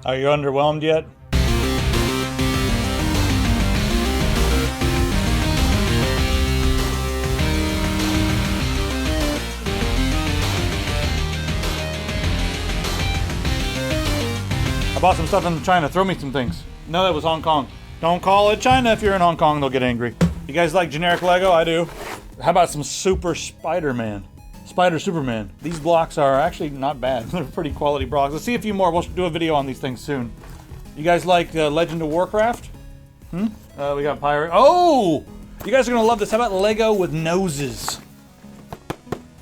Are you underwhelmed yet? I bought some stuff in China. Throw me some things. No, that was Hong Kong. Don't call it China if you're in Hong Kong. They'll get angry. You guys like generic Lego? I do. How about some Super Spider-Man? Spider Superman. These blocks are actually not bad. They're pretty quality blocks. Let's see a few more. We'll do a video on these things soon. You guys like Legend of Warcraft? We got Pirate. Oh! You guys are going to love this. How about Lego with noses?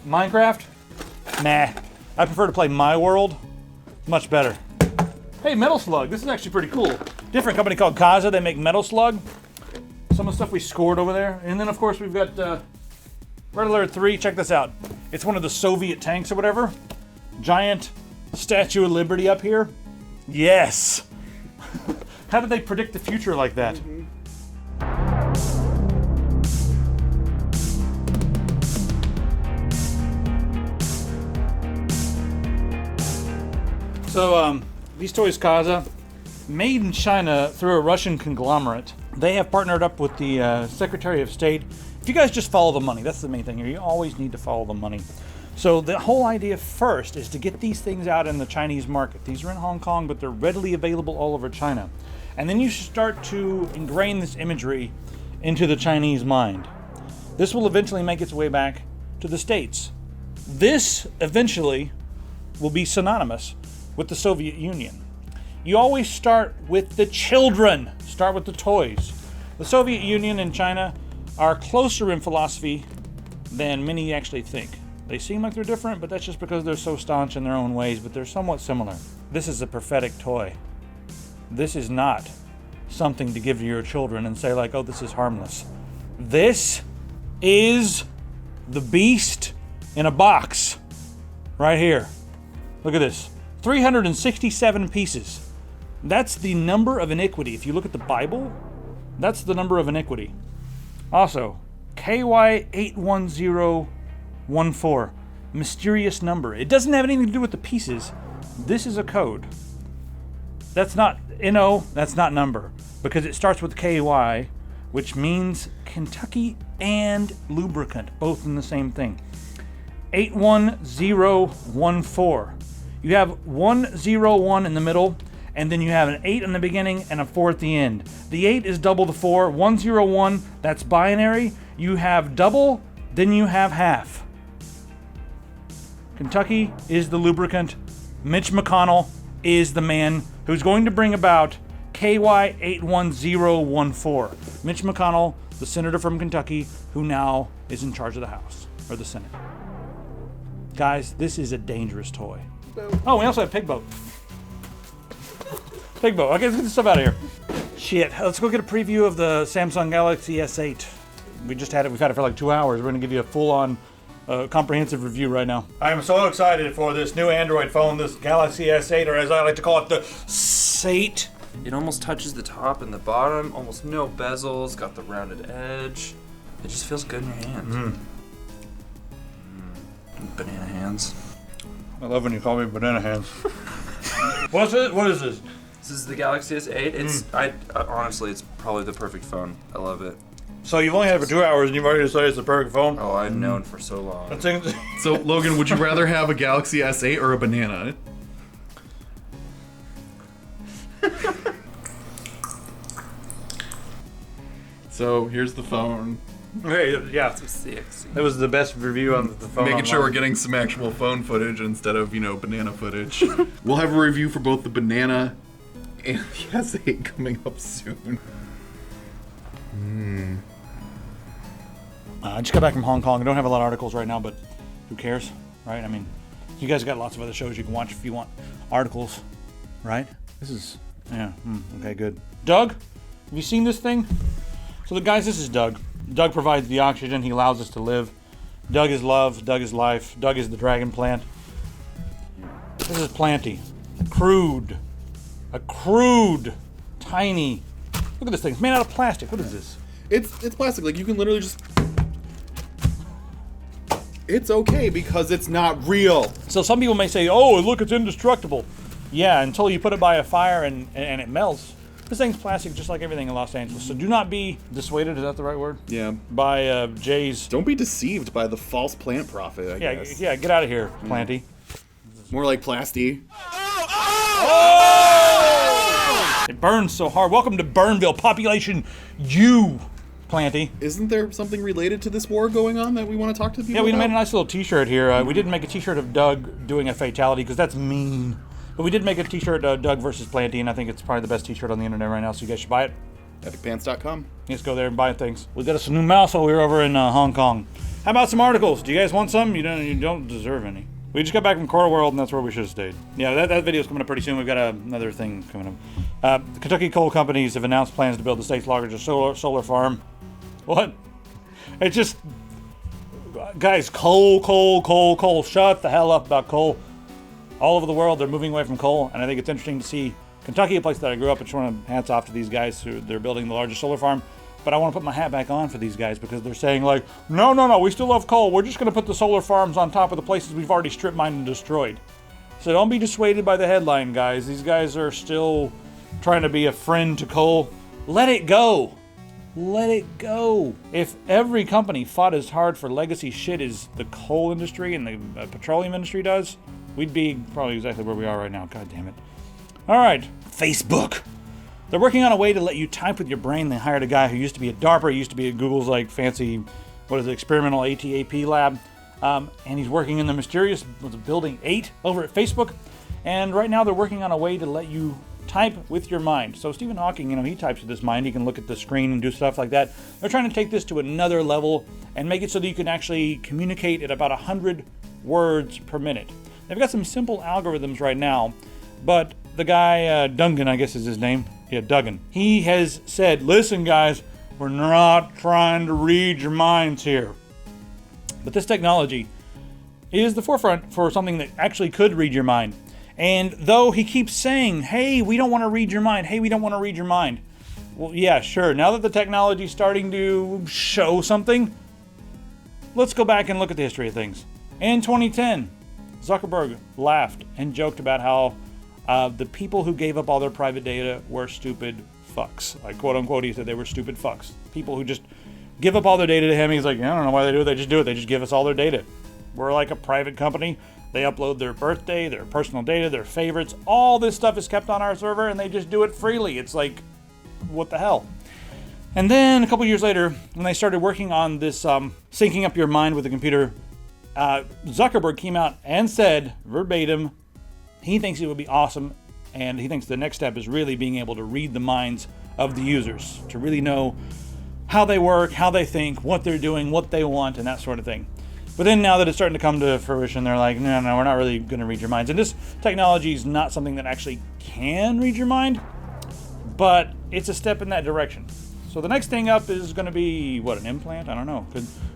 Minecraft? Nah. I prefer to play My World. Much better. Hey, Metal Slug. This is actually pretty cool. Different company called Kaza. They make Metal Slug. Some of the stuff we scored over there. And then, of course, we've got Red Alert 3. Check this out. It's one of the Soviet tanks or whatever. Giant Statue of Liberty up here. Yes. How did they predict the future like that? So, these toys, Kaza, made in China through a Russian conglomerate. They have partnered up with the Secretary of State. If you guys just follow the money, that's the main thing here. You always need to follow the money. So the whole idea first is to get these things out in the Chinese market. These are in Hong Kong, but they're readily available all over China. And then you start to ingrain this imagery into the Chinese mind. This will eventually make its way back to the States. This eventually will be synonymous with the Soviet Union. You always start with the children. Start with the toys. The Soviet Union and China are closer in philosophy than many actually think. They seem like they're different, but that's just because they're so staunch in their own ways, but they're somewhat similar. This is a prophetic toy. This is not something to give to your children and say like, oh, this is harmless. This is the beast in a box right here. Look at this. 367 pieces. That's the number of iniquity. If you look at the Bible, that's the number of iniquity. Also, KY81014, mysterious number. It doesn't have anything to do with the pieces. This is a code. That's not NO, that's not number, because it starts with KY, which means Kentucky and lubricant, both in the same thing. 81014. You have 101 in the middle, and then you have an 8 in the beginning and a 4 at the end. The 8 is double the 4. 101, that's binary. You have double, then you have half. Kentucky is the lubricant. Mitch McConnell is the man who's going to bring about KY81014. Mitch McConnell, the senator from Kentucky, who now is in charge of the House, or the Senate. Guys, this is a dangerous toy. Oh, we also have Pig Boat. Pig Boat. Okay, let's get this stuff out of here. Shit. Let's go get a preview of the Samsung Galaxy S8. We just had it. We've had it for like 2 hours. We're going to give you a full-on, comprehensive review right now. I am so excited for this new Android phone, this Galaxy S8, or as I like to call it, the SATE. It almost touches the top and the bottom. Almost no bezels. Got the rounded edge. It just feels good in your hand. Banana hands. I love when you call me banana hands. What's it? What is this? This is the Galaxy S8. It's honestly, it's probably the perfect phone. I love it. So you've only had it for 2 hours and you've already decided it's the perfect phone? Oh, I've known for so long. So Logan, would you rather have a Galaxy S8 or a banana? So here's the phone. Hey, yeah. That was the best review on the phone. Making sure we're getting some actual phone footage instead of, banana footage. We'll have a review for both the banana and the S8 coming up soon. I just got back from Hong Kong. I don't have a lot of articles right now, but who cares, right? I mean, you guys got lots of other shows you can watch if you want articles, right? This is, okay, good. Doug, have you seen this thing? So guys, this is Doug. Doug provides the oxygen. He allows us to live. Doug is love. Doug is life. Doug is the dragon plant. This is Planty. Crude. A crude, tiny. Look at this thing. It's made out of plastic. What is this? It's plastic. Like, you can literally just... It's okay because it's not real. So some people may say, oh, look, it's indestructible. Yeah, until you put it by a fire and it melts. This thing's plastic just like everything in Los Angeles. So do not be dissuaded, is that the right word? Yeah. By Jay's... Don't be deceived by the false plant prophet, I guess. Yeah, get out of here, Planty. More like Plasty. Oh! It burns so hard. Welcome to Burnville, population U, Planty. Isn't there something related to this war going on that we want to talk to people about? Yeah, we made a nice little t-shirt here. We didn't make a t-shirt of Doug doing a fatality because that's mean. But we did make a t-shirt, Doug versus Planty, and I think it's probably the best t-shirt on the internet right now, so you guys should buy it. EpicPants.com. Let's go there and buy things. We got us some new mouse while we were over in Hong Kong. How about some articles? Do you guys want some? You don't deserve any. We just got back from Coral World, and that's where we should have stayed. Yeah, that video's coming up pretty soon. We've got another thing coming up. Kentucky coal companies have announced plans to build the state's largest solar farm. What? It's just... Guys, coal. Shut the hell up about coal. All over the world, they're moving away from coal, and I think it's interesting to see Kentucky, a place that I grew up. I just want to hats off to these guys who they're building the largest solar farm. But I want to put my hat back on for these guys because they're saying like, no, we still love coal. We're just going to put the solar farms on top of the places we've already strip mined and destroyed. So don't be dissuaded by the headline, guys. These guys are still trying to be a friend to coal. Let it go. Let it go. If every company fought as hard for legacy shit as the coal industry and the petroleum industry does, we'd be probably exactly where we are right now. God damn it. All right, Facebook. They're working on a way to let you type with your brain. They hired a guy who used to be at DARPA, used to be at Google's like fancy, experimental ATAP lab. And he's working in the mysterious Building 8 over at Facebook. And right now they're working on a way to let you type with your mind. So Stephen Hawking, he types with his mind. He can look at the screen and do stuff like that. They're trying to take this to another level and make it so that you can actually communicate at about 100 words per minute. They've got some simple algorithms right now, but the guy, Dungan, I guess is his name. Yeah, Duggan. He has said, listen guys, we're not trying to read your minds here. But this technology is the forefront for something that actually could read your mind. And though he keeps saying, hey, we don't want to read your mind. Hey, we don't want to read your mind. Well, yeah, sure. Now that the technology is starting to show something, let's go back and look at the history of things. In 2010, Zuckerberg laughed and joked about how the people who gave up all their private data were stupid fucks. Like, quote unquote, he said they were stupid fucks. People who just give up all their data to him. He's like, I don't know why they do it. They just do it. They just give us all their data. We're like a private company. They upload their birthday, their personal data, their favorites. All this stuff is kept on our server, and they just do it freely. It's like, what the hell? And then a couple years later, when they started working on this syncing up your mind with the computer, Zuckerberg came out and said, verbatim, he thinks it would be awesome, and he thinks the next step is really being able to read the minds of the users, to really know how they work, how they think, what they're doing, what they want, and that sort of thing. But then now that it's starting to come to fruition, they're like, no, we're not really going to read your minds. And this technology is not something that actually can read your mind, but it's a step in that direction. So the next thing up is going to be, an implant? I don't know.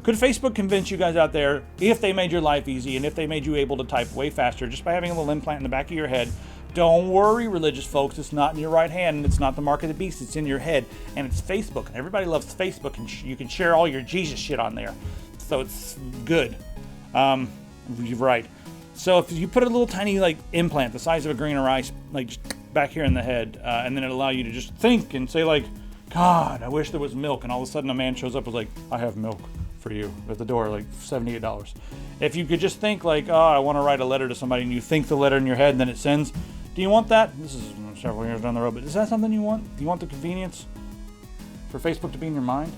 Could Facebook convince you guys out there, if they made your life easy and if they made you able to type way faster just by having a little implant in the back of your head? Don't worry, religious folks, it's not in your right hand and it's not the mark of the beast, it's in your head. And it's Facebook. And everybody loves Facebook and you can share all your Jesus shit on there. So it's good. You're right. So if you put a little tiny implant the size of a grain of rice, just back here in the head, and then it'll allow you to just think and say God, I wish there was milk. And all of a sudden a man shows up and is like, I have milk for you at the door, $78. If you could just think I want to write a letter to somebody, and you think the letter in your head and then it sends. Do you want that? This is several years down the road, but is that something you want? Do you want the convenience for Facebook to be in your mind?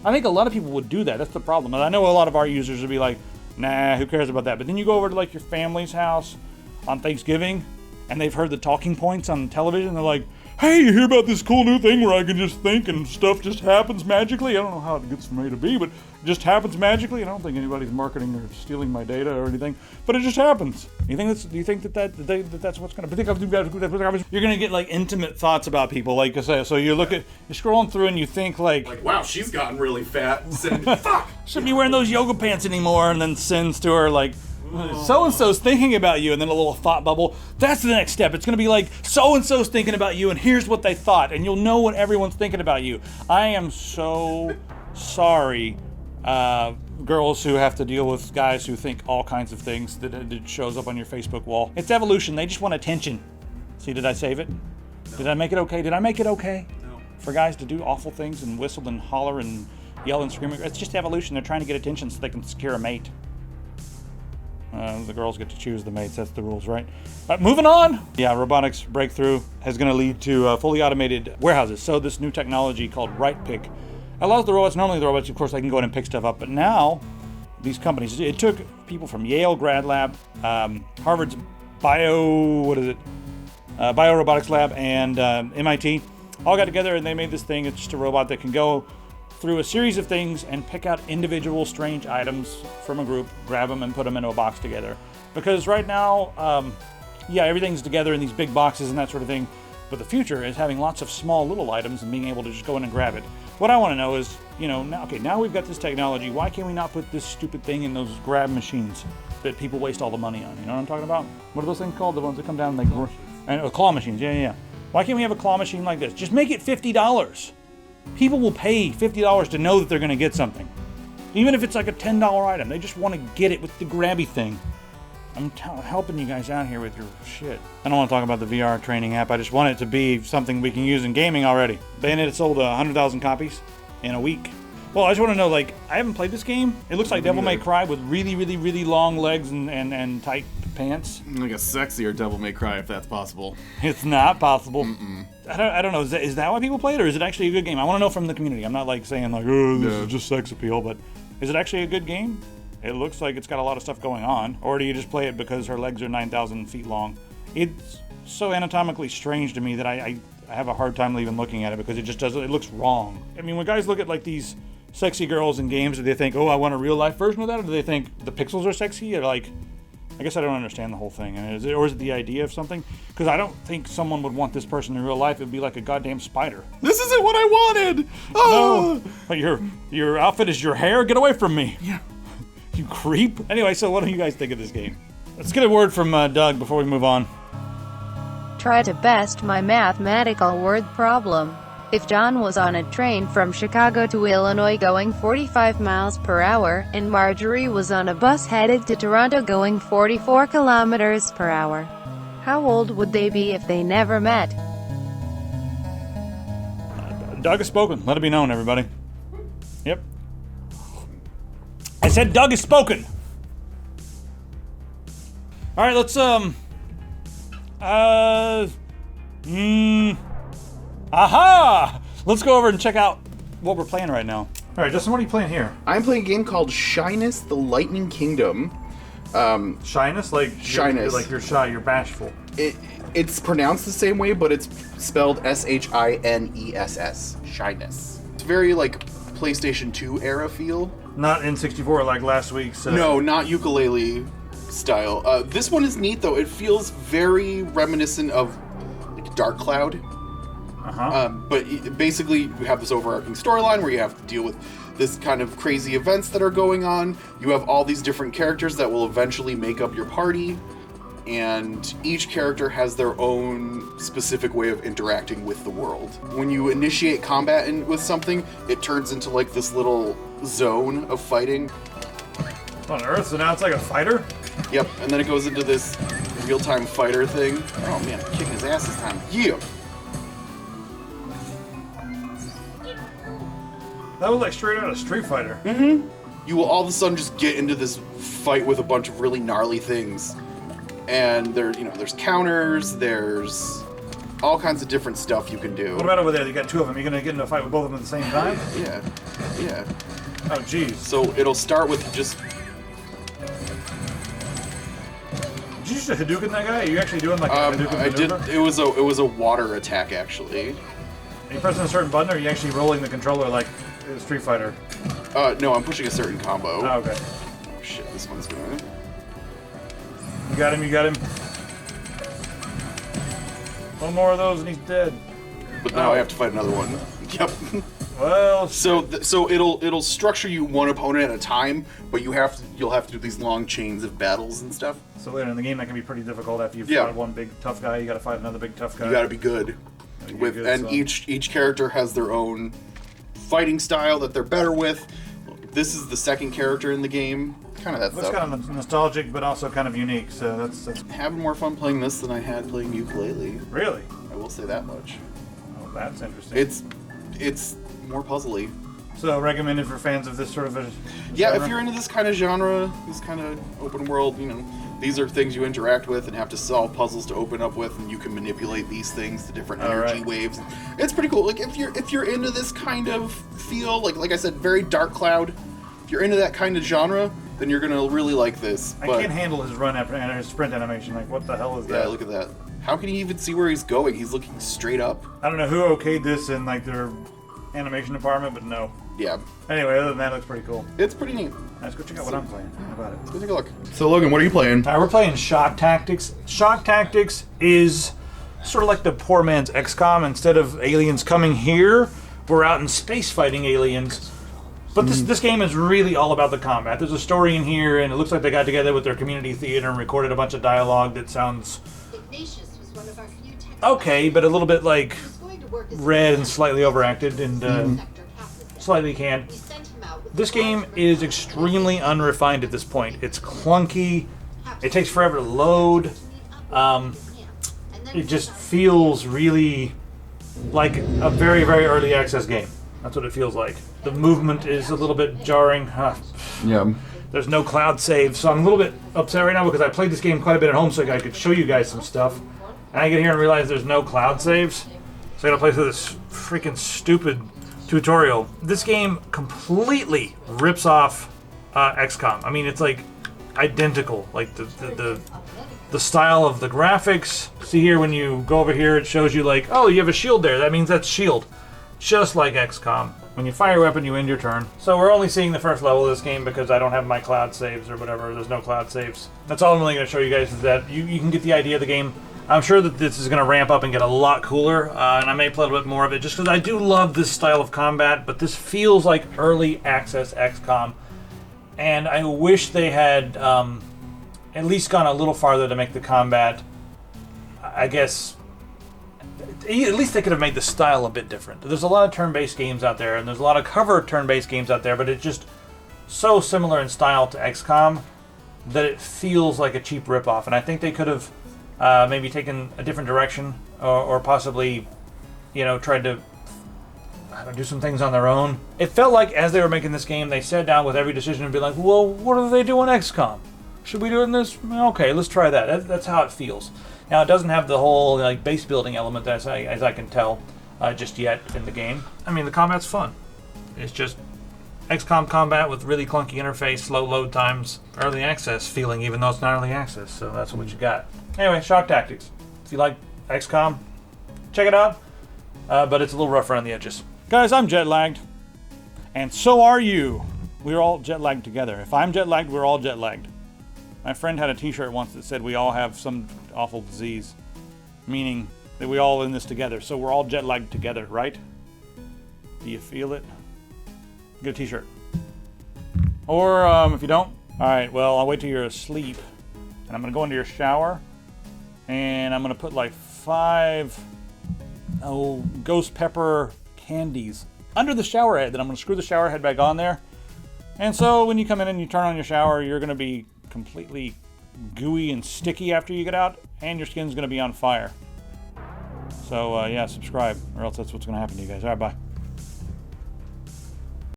I think a lot of people would do that. That's the problem. And I know a lot of our users would be like, nah, who cares about that? But then you go over to your family's house on Thanksgiving and they've heard the talking points on television. They're like, hey, you hear about this cool new thing where I can just think and stuff just happens magically? I don't know how it gets from A to B, but it just happens magically. I don't think anybody's marketing or stealing my data or anything, but it just happens. Do you think that's what's going to? You're going to get intimate thoughts about people, like I say. So you're scrolling through and you think wow, she's gotten really fat. And send, fuck, shouldn't be wearing those yoga pants anymore, and then sends to her so-and-so's thinking about you, and then a little thought bubble. That's the next step. It's going to be so-and-so's thinking about you, and here's what they thought, and you'll know what everyone's thinking about you. I am so sorry, girls who have to deal with guys who think all kinds of things that it shows up on your Facebook wall. It's evolution. They just want attention. See, did I save it? No. Did I make it okay? Did I make it okay? No. For guys to do awful things and whistle and holler and yell and scream. It's just evolution. They're trying to get attention so they can secure a mate. The girls get to choose the mates. That's the rules, right? Moving on. Yeah, robotics breakthrough is going to lead to fully automated warehouses. So this new technology called Right Pick allows the robots, normally the robots, of course, they can go in and pick stuff up. But now, these companies, it took people from Yale Grad Lab, Harvard's Biorobotics Lab, and MIT all got together and they made this thing. It's just a robot that can go through a series of things and pick out individual strange items from a group, grab them and put them into a box together. Because right now, yeah, everything's together in these big boxes and that sort of thing, but the future is having lots of small little items and being able to just go in and grab it. What I want to know is, now we've got this technology, why can't we not put this stupid thing in those grab machines that people waste all the money on? You know what I'm talking about? What are those things called? The ones that come down and claw machines, yeah. Why can't we have a claw machine like this? Just make it $50. People will pay $50 to know that they're going to get something. Even if it's like a $10 item, they just want to get it with the grabby thing. I'm helping you guys out here with your shit. I don't want to talk about the VR training app. I just want it to be something we can use in gaming already. Bayonetta sold 100,000 copies in a week. Well, I just want to know, I haven't played this game. It looks like Devil May Cry with really, really, really long legs and tight pants. Like a sexier Devil May Cry, if that's possible. It's not possible. I don't know. Is that why people play it, or is it actually a good game? I want to know from the community. I'm not saying oh, this is just sex appeal, but is it actually a good game? It looks like it's got a lot of stuff going on. Or do you just play it because her legs are 9,000 feet long? It's so anatomically strange to me that I have a hard time even looking at it because it looks wrong. I mean, when guys look at these sexy girls in games, do they think, oh, I want a real life version of that? Or do they think the pixels are sexy? Or I guess I don't understand the whole thing. Is it the idea of something? Because I don't think someone would want this person in real life. It'd be like a goddamn spider. This isn't what I wanted! Oh! No, but your outfit is your hair? Get away from me. Yeah. You creep. Anyway, so what do you guys think of this game? Let's get a word from Doug before we move on. Try to best my mathematical word problem. If John was on a train from Chicago to Illinois going 45 miles per hour, and Marjorie was on a bus headed to Toronto going 44 kilometers per hour, how old would they be if they never met? Doug has spoken. Let it be known, everybody. Yep. I said Doug has spoken. All right, let's aha! Let's go over and check out what we're playing right now. All right, Justin, what are you playing here? I'm playing a game called Shyness: The Lightning Kingdom. Shyness? Shyness. You're shy, you're bashful. It's pronounced the same way, but it's spelled SHINESS. Shyness. It's very PlayStation 2 era feel. Not N64 like last week's. No, not ukulele style. This one is neat though. It feels very reminiscent of Dark Cloud. But basically, you have this overarching storyline where you have to deal with this kind of crazy events that are going on. You have all these different characters that will eventually make up your party, and each character has their own specific way of interacting with the world. When you initiate combat with something, it turns into this little zone of fighting. On Earth, so now it's like a fighter? Yep, and then it goes into this real-time fighter thing. Oh man, I'm kicking his ass this time. Yeah! That was straight out of Street Fighter. Mm-hmm. You will all of a sudden just get into this fight with a bunch of really gnarly things. And there's counters, there's all kinds of different stuff you can do. What about over there? You got two of them. You're going to get into a fight with both of them at the same time? Yeah. Oh, jeez. So it'll start with just... Did you just Hadouken that guy? Are you actually doing a Hadouken maneuver? It was a water attack, actually. Are you pressing a certain button, or are you actually rolling the controller like Street Fighter? No, I'm pushing a certain combo. Oh, okay. Oh, shit, this one's gonna... You got him. One more of those and he's dead. But now I have to fight another one. Yep. Well, so it'll structure you one opponent at a time, but you'll have to do these long chains of battles and stuff. So later in the game that can be pretty difficult. After you've fought one big tough guy, you got to fight another big tough guy. You got to be good. Each character has their own fighting style that they're better with. this is the second character in the game. Kind of that Looks stuff. kind of nostalgic, but also kind of unique. So that's Having more fun playing this than I had playing ukulele. really. I will say that much. Oh, that's interesting. It's more puzzly. So recommended for fans of this sort of a Yeah, genre? if you're into this kind of genre, this kind of open world, these are things you interact with and have to solve puzzles to open up with, and you can manipulate these things to different energy waves. It's pretty cool. Like if you're into this kind of feel, like I said, very Dark Cloud. If you're into that kind of genre, then you're gonna really like this. I can't handle his run after and his sprint animation. Like, what the hell is that? Yeah, look at that. How can he even see where he's going? He's looking straight up. I don't know who okayed this in like their animation department, but no. Yeah. Anyway, other than that, it looks pretty cool. It's pretty neat. Let's go check out what I'm playing. How about it? Let's go take a look. So Logan, what are you playing? All right, we're playing Shock Tactics. Shock Tactics is sort of like the poor man's XCOM. Instead of aliens coming here, we're out in space fighting aliens. But this game is really all about the combat. There's a story in here, and it looks like they got together with their community theater and recorded a bunch of dialogue that sounds okay, but a little bit like read and slightly overacted and slightly canned. This game is extremely unrefined at this point. It's clunky. It takes forever to load. It just feels really like a very, very early access game. That's what it feels like. The movement is a little bit jarring. Yeah. There's no cloud save, so I'm a little bit upset right now because I played this game quite a bit at home so I could show you guys some stuff. And I get here and realize there's no cloud saves. So I gotta play through this freaking stupid tutorial. This game completely rips off XCOM. I mean, it's like identical. Like the style of the graphics. See here, when you go over here, it shows you like, oh, you have a shield there. That means that's shield. Just like XCOM. When you fire a weapon, you end your turn. So we're only seeing the first level of this game because I don't have my cloud saves or whatever. There's no cloud saves. That's all I'm really going to show you guys is that you can get the idea of the game. I'm sure that this is going to ramp up and get a lot cooler, and I may play a little bit more of it just because I do love this style of combat, but this feels like early access XCOM, and I wish they had at least gone a little farther to make the combat, I guess, at least they could have made the style a bit different. There's a lot of turn-based games out there, and there's a lot of cover turn-based games out there, but it's just so similar in style to XCOM that it feels like a cheap ripoff, and I think they could have maybe taken a different direction, or possibly, tried to do some things on their own. It felt like as they were making this game, they sat down with every decision and be like, well, what do they do in XCOM? Should we do it in this? Okay, let's try that. That's how it feels. Now, it doesn't have the whole base building element as I can tell just yet in the game. I mean, the combat's fun. It's just XCOM combat with really clunky interface, slow load times, early access feeling, even though it's not early access. So that's what you got. Anyway, Shock Tactics. If you like XCOM, check it out. But it's a little rough around the edges. Guys, I'm jet lagged. And so are you. We're all jet lagged together. If I'm jet lagged, we're all jet lagged. My friend had a t-shirt once that said we all have some awful disease. Meaning that we all in this together. So we're all jet lagged together, right? Do you feel it? Get a t-shirt. Or if you don't, alright, well, I'll wait till you're asleep. And I'm going to go into your shower. And I'm going to put like 5 ghost pepper candies under the shower head. Then I'm going to screw the shower head back on there. And so when you come in and you turn on your shower, you're going to be completely gooey and sticky after you get out. And your skin's going to be on fire. So yeah, subscribe or else that's what's going to happen to you guys. Alright, bye.